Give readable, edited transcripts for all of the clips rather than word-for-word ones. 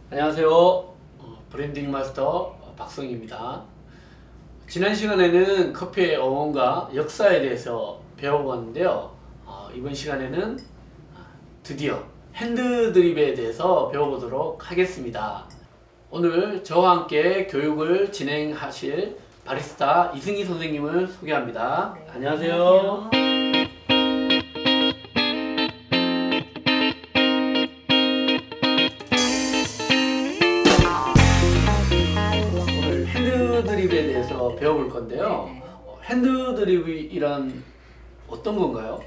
안녕하세요. 브랜딩 마스터 박성희입니다. 지난 시간에는 커피의 어원과 역사에 대해서 배워봤는데요. 이번 시간에는 드디어 핸드드립에 대해서 배워보도록 하겠습니다. 오늘 저와 함께 교육을 진행하실 바리스타 이승희 선생님을 소개합니다. 네, 안녕하세요. 오늘 핸드드립에 대해서 배워볼 건데요. 핸드드립이란 어떤 건가요?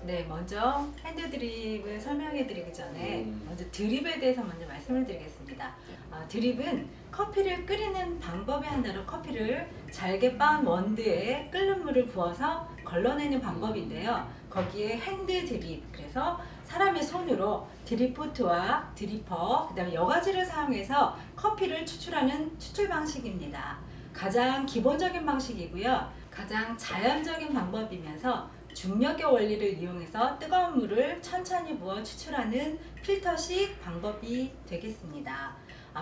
네, 먼저 핸드드립을 설명해 드리기 전에 먼저 드립에 대해서 먼저 말씀을 드리겠습니다. 드립은 커피를 끓이는 방법의 하나로 커피를 잘게 빻은 원두에 끓는 물을 부어서 걸러내는 방법인데요. 거기에 핸드드립, 그래서 사람의 손으로 드립포트와 드리퍼, 그 다음에 여과지를 사용해서 커피를 추출하는 추출 방식입니다. 가장 기본적인 방식이고요. 가장 자연적인 방법이면서 중력의 원리를 이용해서 뜨거운 물을 천천히 부어 추출하는 필터식 방법이 되겠습니다.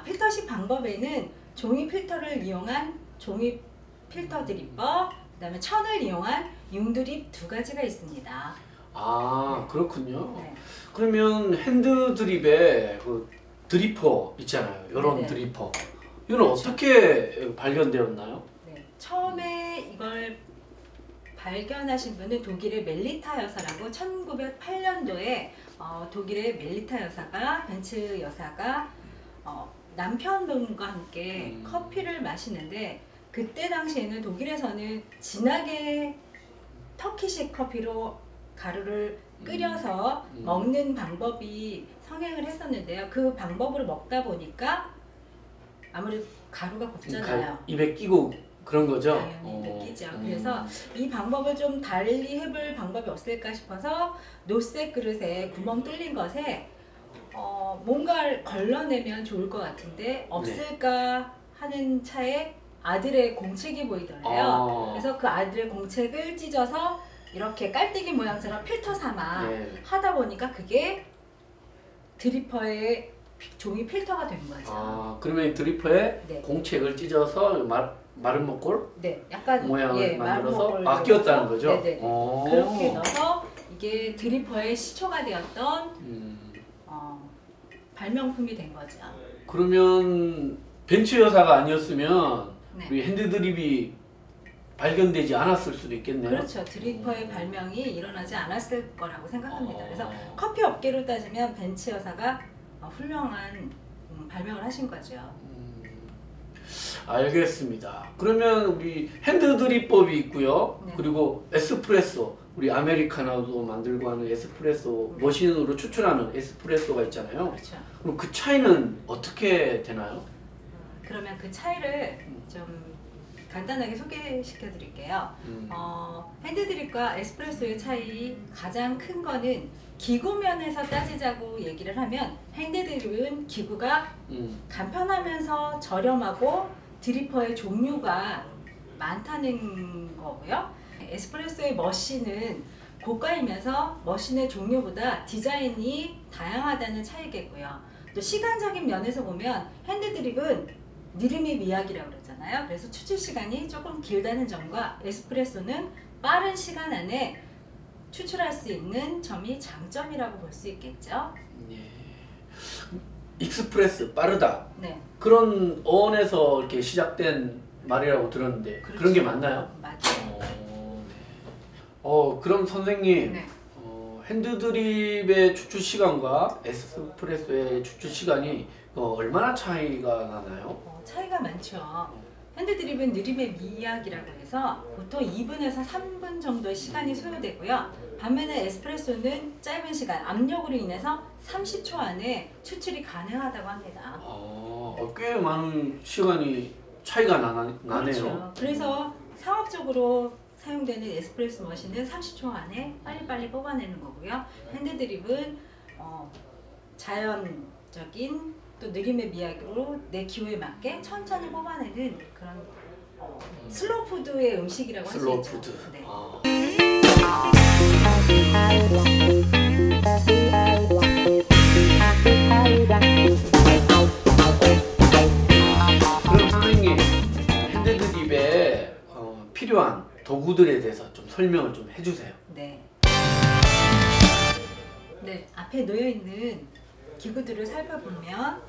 필터식 방법에는 종이 필터를 이용한 종이 필터 드리퍼, 그 다음에 천을 이용한 융드립 두 가지가 있습니다. 그렇군요. 네. 그러면 핸드드립에 그 드리퍼 있잖아요. 이런 네네. 드리퍼. 이건 그렇죠. 어떻게 발견되었나요? 네. 처음에 이걸 발견하신 분은 독일의 멜리타 여사라고 1908년도에 독일의 멜리타 여사가, 벤츠 여사가 남편분과 함께 커피를 마시는데, 그때 당시에는 독일에서는 진하게 터키식 커피로 가루를 끓여서 먹는 방법이 성행을 했었는데요. 그 방법으로 먹다 보니까 아무래도 가루가 곱잖아요. 입에 끼고 그런 거죠? 당연히 느끼죠. 그래서 이 방법을 좀 달리 해볼 방법이 없을까 싶어서 노쇠 그릇에 구멍 뚫린 것에 뭔가를 걸러내면 좋을 것 같은데 없을까 하는 차에 아들의 공책이 보이더래요. 그래서 그 아들의 공책을 찢어서 이렇게 깔때기 모양처럼 필터 삼아 하다 보니까 그게 드리퍼의 종이 필터가 된 거죠. 그러면 드리퍼에 공책을 찢어서 마른 목골 약간 모양을 만들어서 끼웠다는 거죠? 네네. 그렇게 넣어서 이게 드리퍼의 시초가 되었던 발명품이 된 거죠. 그러면 벤츠 여사가 아니었으면 우리 핸드드립이 발견되지 않았을 수도 있겠네요. 그렇죠. 드리퍼의 발명이 일어나지 않았을 거라고 생각합니다. 그래서 커피 업계로 따지면 벤츠 여사가 훌륭한 발명을 하신 거죠. 알겠습니다. 그러면 우리 핸드드립법이 있고요. 그리고 에스프레소, 우리 아메리카노도 만들고 하는 에스프레소 머신으로 추출하는 에스프레소가 있잖아요. 그렇죠. 그럼 그 차이는 어떻게 되나요? 그러면 그 차이를 좀 간단하게 소개시켜 드릴게요. 핸드드립과 에스프레소의 차이, 가장 큰 거는 기구면에서 따지자고 얘기를 하면 핸드드립은 기구가 간편하면서 저렴하고 드리퍼의 종류가 많다는 거고요. 에스프레소의 머신은 고가이면서 머신의 종류보다 디자인이 다양하다는 차이겠고요. 또 시간적인 면에서 보면 핸드드립은 느림의 미학이라고 그러잖아요. 그래서 추출 시간이 조금 길다는 점과 에스프레소는 빠른 시간 안에 추출할 수 있는 점이 장점이라고 볼 수 있겠죠. 익스프레스, 빠르다. 그런 어원에서 이렇게 시작된 말이라고 들었는데 그런 게 맞나요? 맞아요. 그럼 선생님, 핸드드립의 추출 시간과 에스프레소의 추출 시간이 얼마나 차이가 나나요? 차이가 많죠. 핸드드립은 느림의 미학이라고 해서 보통 2분에서 3분 정도의 시간이 소요되고요. 반면에 에스프레소는 짧은 시간, 압력으로 인해서 30초 안에 추출이 가능하다고 합니다. 꽤 많은 시간이 차이가 나네요. 그렇죠. 그래서 상업적으로 사용되는 에스프레소 머신은 30초 안에 빨리빨리 뽑아내는 거고요. 핸드드립은 자연적인 또 느림의 미학으로 내 기호에 맞게 천천히 뽑아내는 그런 슬로우 푸드의 음식이라고 할 수 있죠. 슬로우 푸드. 기구들에 대해서 좀 설명을 좀 해주세요. 네. 네, 앞에 놓여 있는 기구들을 살펴보면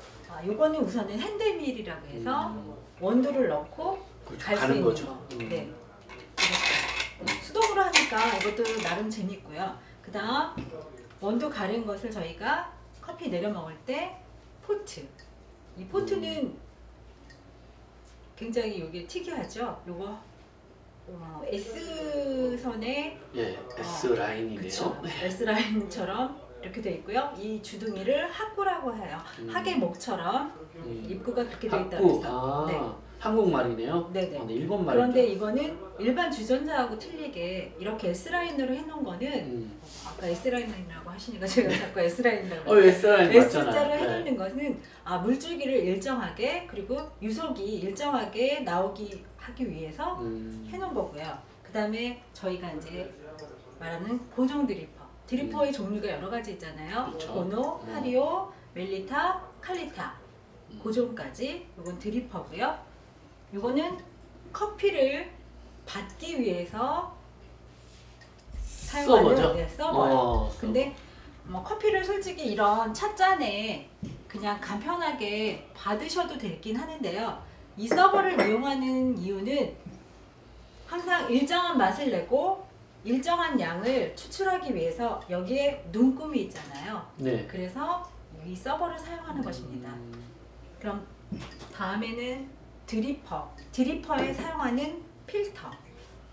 요거는 우선은 핸드밀이라고 해서 원두를 넣고 그렇죠. 갈 수 가는 있는 거죠. 거. 네. 이렇게. 수동으로 하니까 이것도 나름 재밌고요. 그 다음 원두 가른 것을 저희가 커피 내려 먹을 때 포트. 이 포트는 굉장히 이게 특이하죠. 요거 S선에 예, S 라인이네요. 그쵸. S라인처럼 이렇게 되어 있고요. 이 주둥이를 학구라고 해요. 학의 목처럼 입구가 그렇게 되어 있다고 학구. 해서. 네. 한국말이네요. 네네. 네, 일본 말이죠. 그런데 이거는 일반 주전자하고 틀리게 이렇게 S라인으로 해놓은 거는 아까 S라인이라고 하시니까 제가 자꾸 S라인이라고 S라인 S자로 맞잖아요. 해놓는 것은 물줄기를 일정하게 그리고 유속이 일정하게 나오기 하기 위해서 해놓은 거고요. 그 다음에 저희가 이제 말하는 고정 드리퍼의 종류가 여러 가지 있잖아요. 그렇죠. 고노, 하리오, 멜리타, 칼리타 고종까지. 이건 드리퍼고요. 이거는 커피를 받기 위해서 사용하는 서버죠? 네, 서버예요. 근데 커피를 솔직히 이런 찻잔에 그냥 간편하게 받으셔도 되긴 하는데요. 이 서버를 이용하는 이유는 항상 일정한 맛을 내고 일정한 양을 추출하기 위해서 여기에 눈금이 있잖아요. 네. 그래서 이 서버를 사용하는 것입니다. 그럼 다음에는 드리퍼에 사용하는 필터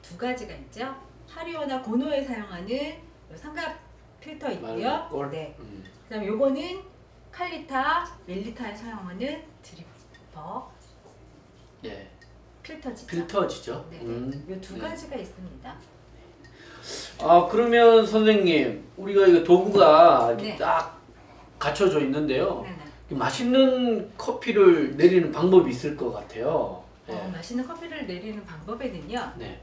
두 가지가 있죠. 하리오나 고노에 사용하는 삼각 필터 있고요. 네. 그다음에 요거는 칼리타, 멜리타에 사용하는 드리퍼 예. 필터지죠. 필터지죠. 네. 요 두 가지가 있습니다. 그러면 선생님, 우리가 이거 도구가 네. 딱 갖춰져 있는데요. 네네. 맛있는 커피를 내리는 방법이 있을 것 같아요. 맛있는 커피를 내리는 방법에는요. 네.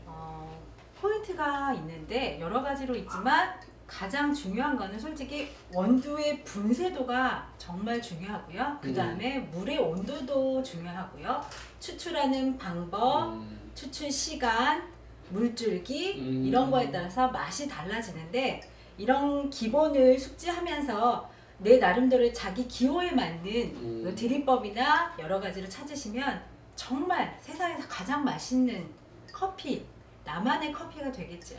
포인트가 있는데 여러 가지로 있지만 가장 중요한 거는 솔직히 원두의 분쇄도가 정말 중요하고요. 그 다음에 물의 온도도 중요하고요. 추출하는 방법, 추출 시간, 물줄기 이런 거에 따라서 맛이 달라지는데 이런 기본을 숙지하면서 내 나름대로 자기 기호에 맞는 드립법이나 여러 가지를 찾으시면 정말 세상에서 가장 맛있는 커피, 나만의 커피가 되겠죠.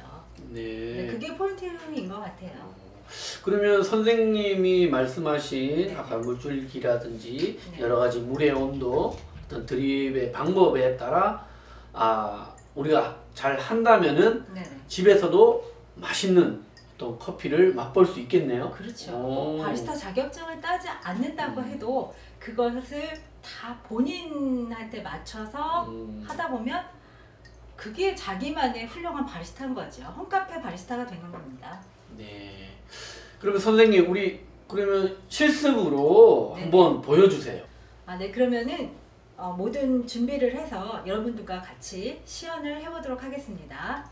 네. 그게 포인트인 것 같아요. 그러면 선생님이 말씀하신 아까 물줄기라든지 네. 여러 가지 물의 온도, 어떤 드립의 방법에 따라 우리가 잘 한다면은 네네. 집에서도 맛있는 또 커피를 맛볼 수 있겠네요. 그렇죠. 바리스타 자격증을 따지 않는다고 해도 그것을 다 본인한테 맞춰서 하다 보면 그게 자기만의 훌륭한 바리스타인 거죠. 홈카페 바리스타가 되는 겁니다. 네. 그러면 선생님, 우리 그러면 실습으로 네. 한번 보여주세요. 네. 그러면은 모든 준비를 해서 여러분들과 같이 시연을 해보도록 하겠습니다.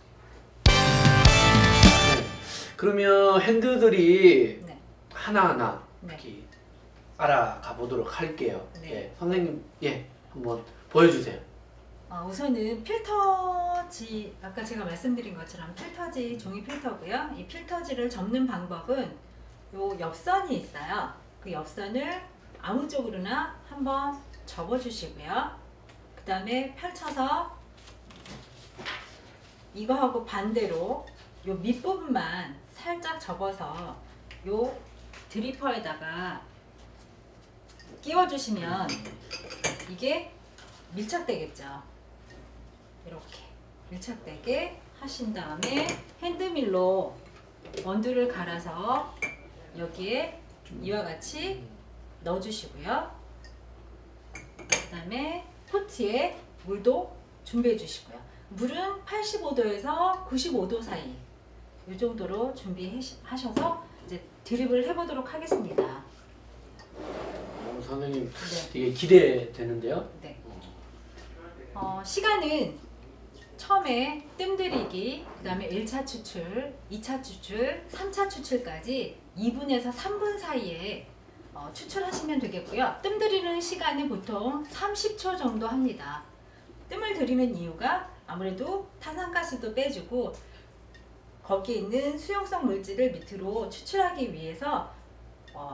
그러면 핸드들이 네. 하나하나 네. 이렇게 알아가 보도록 할게요. 네. 예, 선생님, 한번 보여주세요. 우선은 필터지, 아까 제가 말씀드린 것처럼 필터지 종이 필터고요. 이 필터지를 접는 방법은 요 엽선이 있어요. 그 엽선을 아무 쪽으로나 한번 접어주시고요. 그 다음에 펼쳐서 이거하고 반대로 요 밑부분만 살짝 접어서 요 드리퍼에다가 끼워주시면 이게 밀착되겠죠. 이렇게 밀착되게 하신 다음에 핸드밀로 원두를 갈아서 여기에 이와 같이 넣어주시고요. 그 다음에 포트에 물도 준비해 주시고요. 물은 85도에서 95도 사이 이 정도로 준비하셔서 이제 드립을 해보도록 하겠습니다. 선생님, 네. 되게 기대되는데요. 네. 시간은 처음에 뜸들이기, 그 다음에 1차 추출, 2차 추출, 3차 추출까지 2분에서 3분 사이에 추출하시면 되겠고요. 뜸 들이는 시간은 보통 30초 정도 합니다. 뜸을 들이는 이유가 아무래도 탄산가스도 빼주고 거기에 있는 수용성 물질을 밑으로 추출하기 위해서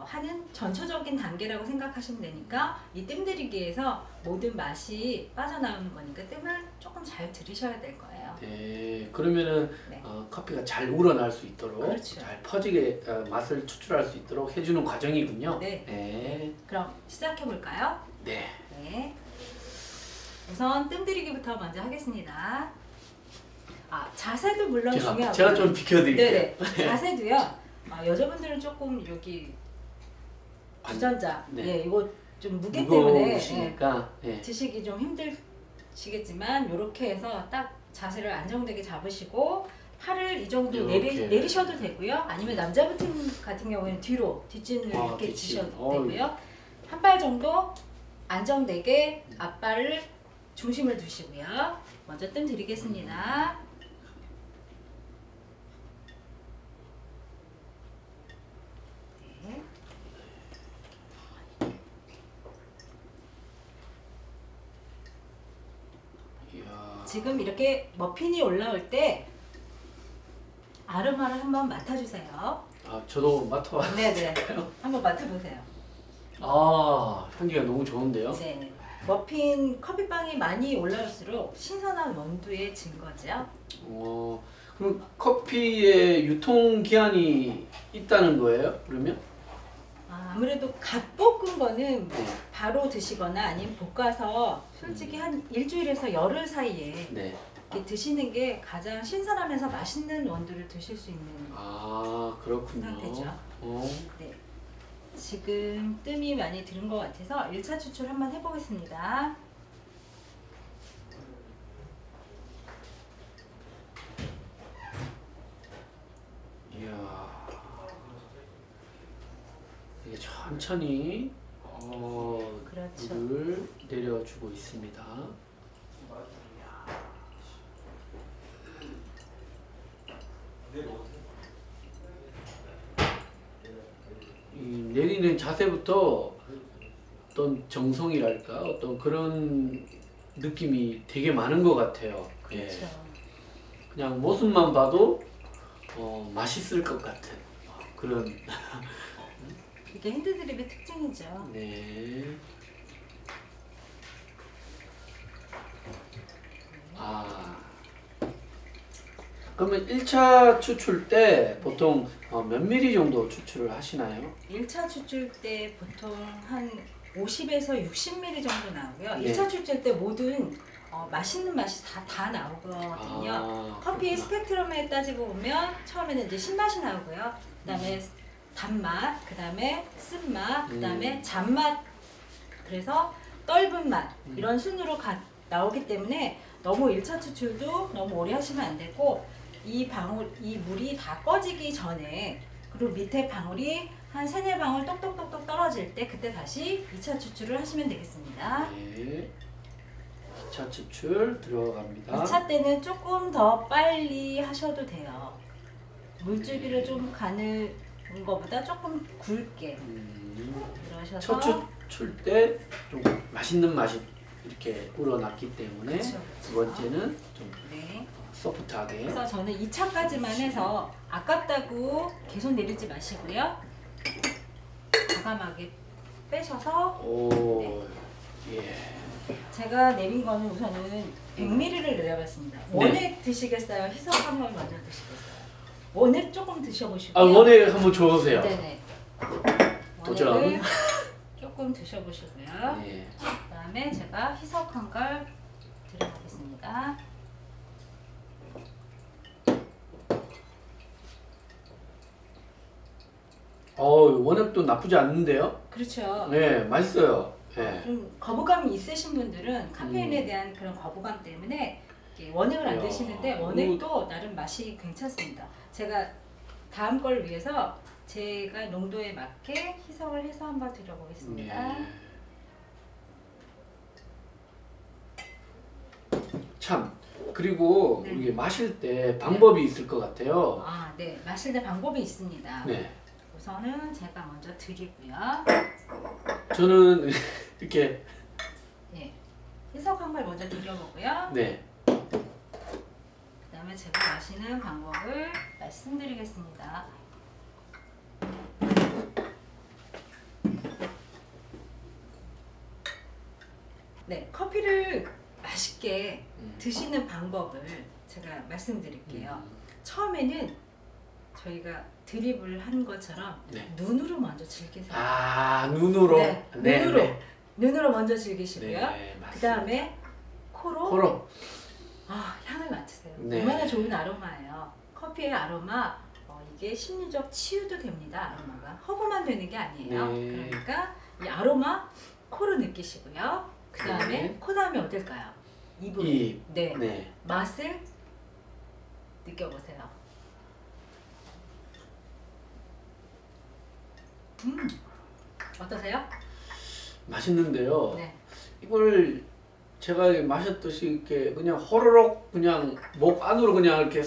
하는 전초적인 단계라고 생각하시면 되니까 이 뜸 들이기에서 모든 맛이 빠져나오는 거니까 뜸을 조금 잘 들이셔야 될 거예요. 네, 그러면은 네. 커피가 잘 우러날 수 있도록 그렇죠. 잘 퍼지게 맛을 추출할 수 있도록 해주는 과정이군요. 네. 네. 그럼 시작해 볼까요? 네. 네. 우선 뜸 들이기부터 먼저 하겠습니다. 자세도 물론 중요하고 제가 좀 비켜드릴게요. 네네. 자세도요. 여자분들은 조금 여기 주전자, 네. 예, 이거 좀 무게 때문에 무거우시니까 드시기 좀 힘드시겠지만 이렇게 해서 딱 자세를 안정되게 잡으시고 팔을 이 정도 이렇게. 내리셔도 되고요. 아니면 남자분 같은 경우에는 뒤로 뒷짐을 이렇게 뒷짐. 지셔도 되고요. 한 발 정도 안정되게 앞발을 중심을 두시고요. 먼저 뜸 들이겠습니다. 네. 이야. 지금 이렇게 머핀이 올라올 때 아로마를 한번 맡아주세요. 저도 맡아봐도 네네. 될까요? 한번 맡아보세요. 향기가 너무 좋은데요? 네. 머핀 커피빵이 많이 올라올수록 신선한 원두의 증거죠. 그럼 커피의 유통기한이 있다는 거예요? 그러면? 아무래도 갓 볶은 거는 네. 바로 드시거나 아니면 볶아서 솔직히 한 일주일에서 열흘 사이에 네. 이렇게 드시는 게 가장 신선하면서 맛있는 원두를 드실 수 있는 그렇군요. 상태죠. 네. 지금 뜸이 많이 들은 것 같아서 1차 추출 한번 해보겠습니다. 이야. 이게 천천히 그렇죠. 물을 내려주고 있습니다. 이 내리는 자세부터 어떤 정성이랄까 어떤 그런 느낌이 되게 많은 것 같아요. 그렇죠. 그냥 모습만 봐도 맛있을 것 같은 그런. 이게 핸드드립의 특징이죠. 네. 그러면 1차 추출 때 보통 몇 미리 정도 추출을 하시나요? 1차 추출 때 보통 한 50에서 60ml 정도 나오고요. 네. 1차 추출 때 모든 맛있는 맛이 다 나오거든요. 커피의 스펙트럼에 따지고 보면 처음에는 이제 신맛이 나오고요. 그 다음에 단맛, 그 다음에 쓴맛, 그 다음에 잔맛, 그래서 떫은 맛 이런 순으로 나오기 때문에 너무 1차 추출도 너무 오래 하시면 안 되고 이 물이 다 꺼지기 전에 그리고 밑에 방울이 한 3-4방울 똑똑똑똑 떨어질 때 그때 다시 2차 추출을 하시면 되겠습니다. 네. 2차 추출 들어갑니다. 2차 때는 조금 더 빨리 하셔도 돼요. 물줄기를 좀 가는 것보다 조금 굵게 그러셔서 첫 추출 때 좀 맛있는 맛이 이렇게 우러났기 때문에 그쵸. 두 번째는 좀 네. 소프트하게. 그래서 저는 2차까지만 해서 아깝다고 계속 내리지 마시고요. 과감하게 빼셔서 예. 제가 내린 거는 우선은 100ml를 내려봤습니다. 원액 드시겠어요? 희석한 걸 먼저 드시겠어요? 원액 조금 드셔보시고요. 원액 한번 줘보세요. 네네. 도전. 원액을 조금 드셔보시고요. 네. 그 다음에 제가 희석한 걸 드려보겠습니다. 원액도 나쁘지 않는데요? 그렇죠. 네, 맛있어요. 네. 좀 거부감이 있으신 분들은 카페인에 대한 그런 거부감 때문에 원액을 안 이야. 드시는데 원액도 나름 맛이 괜찮습니다. 제가 다음 걸 위해서 제가 농도에 맞게 희석을 해서 한번 드려보겠습니다. 네. 참 그리고 네. 우리 마실 때 방법이 있을 것 같아요. 네. 마실 때 방법이 있습니다. 네. 우선은 제가 먼저 드리고요. 저는 이렇게 네. 희석한 걸 먼저 드려보고요. 네. 그러면 제가 마시는 방법을 말씀드리겠습니다. 네, 커피를 맛있게 드시는 방법을 제가 말씀드릴게요. 처음에는 저희가 드립을 한 것처럼 네. 눈으로 먼저 즐기세요. 아, 눈으로. 네, 눈으로. 눈으로 먼저 즐기시고요. 네, 그 다음에 코로, 코로. 향을 맡으세요. 네. 얼마나 좋은 아로마예요. 커피의 아로마, 이게 심리적 치유도 됩니다. 아로마가 허브만 되는 게 아니에요. 네. 그러니까 이 아로마 코로 느끼시고요. 그 다음에 네. 코 다음에 어딜까요? 입으로. 입. 네. 네. 맛을 느껴보세요. 어떠세요? 맛있는데요. 네. 이걸 제가 마셨듯이 이렇게 그냥 호로록 그냥 목 안으로 그냥 이렇게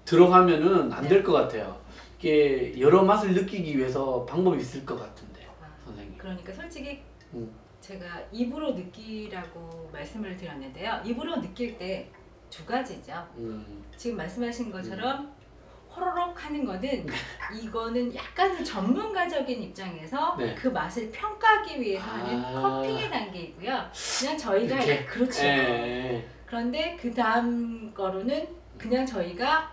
들어가면은 안 될 것 같아요. 이게 여러 맛을 느끼기 위해서 방법이 있을 것 같은데, 선생님. 그러니까 솔직히 음. 제가 입으로 느끼라고 말씀을 드렸는데요. 입으로 느낄 때 두 가지죠. 지금 말씀하신 것처럼 호로록 하는 거는 이거는 약간 전문가적인 입장에서 네. 그 맛을 평가하기 위해서 하는 커핑의 단계이고요. 그냥 저희가 이렇게? 그렇죠. 그런데 그 다음 거로는 그냥 저희가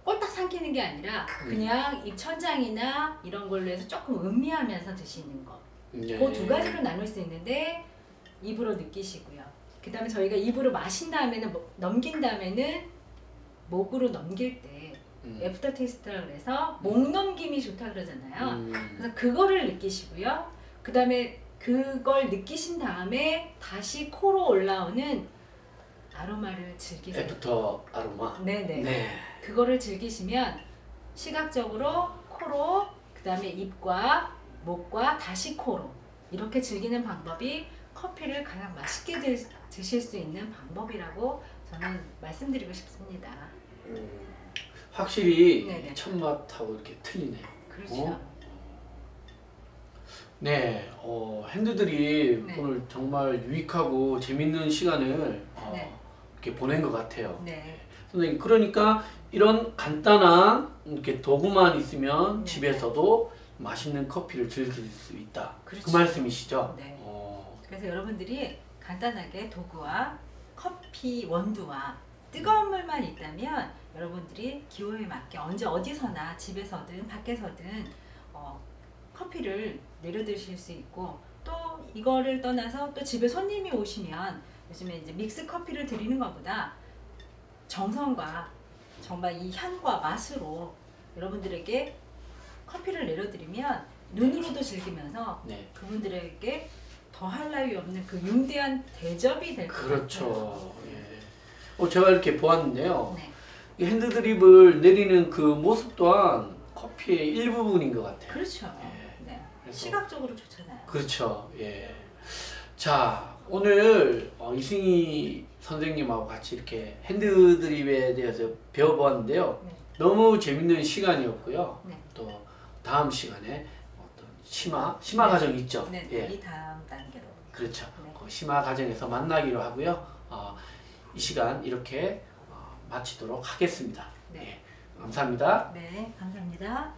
꼴딱 삼키는 게 아니라 그냥 입 천장이나 이런 걸로 해서 조금 음미하면서 드시는 거. 네. 그 두 가지로 나눌 수 있는데 입으로 느끼시고요. 그 다음에 저희가 입으로 마신 다음에는 넘긴 다음에는 목으로 넘길 때 애프터 테이스트라고 해서 목 넘김이 좋다 그러잖아요. 그래서 그거를 느끼시고요. 그 다음에 그걸 느끼신 다음에 다시 코로 올라오는 아로마를 즐기세요. 애프터 아로마. 네네. 네. 그거를 즐기시면 시각적으로 코로, 그 다음에 입과 목과 다시 코로 이렇게 즐기는 방법이 커피를 가장 맛있게 드실 수 있는 방법이라고 저는 말씀드리고 싶습니다. 확실히 네네. 첫 맛하고 이렇게 틀리네요. 그렇죠. 네, 핸드들이 네. 오늘 정말 유익하고 재밌는 시간을 네. 이렇게 보낸 것 같아요. 네. 선생님, 그러니까 이런 간단한 이렇게 도구만 있으면 네. 집에서도 맛있는 커피를 즐길 수 있다. 그렇죠. 그 말씀이시죠? 네. 그래서 여러분들이 간단하게 도구와 커피 원두와 뜨거운 물만 있다면 여러분들이 기호에 맞게 언제 어디서나 집에서든 밖에서든 커피를 내려 드실 수 있고, 또 이거를 떠나서 또 집에 손님이 오시면 요즘에 이제 믹스 커피를 드리는 것보다 정성과 정말 이 향과 맛으로 여러분들에게 커피를 내려드리면 눈으로도 즐기면서 네. 그분들에게 더할 나위 없는 그 융대한 대접이 될 것 같아요. 그렇죠. 예. 제가 이렇게 보았는데요. 네. 이 핸드드립을 내리는 그 모습 또한 커피의 일부분인 것 같아요. 그렇죠. 예. 네. 그래서- 시각적으로 좋잖아요. 그렇죠. 예. 자, 오늘 이승희 선생님하고 같이 이렇게 핸드드립에 대해서 배워보았는데요. 네. 너무 재밌는 시간이었고요. 네. 또 다음 시간에 어떤 심화 네. 과정 있죠. 네. 예. 이 다음 단계로. 그렇죠. 네. 그 심화 과정에서 만나기로 하고요. 이 시간 이렇게 마치도록 하겠습니다. 네. 예. 감사합니다. 네. 감사합니다.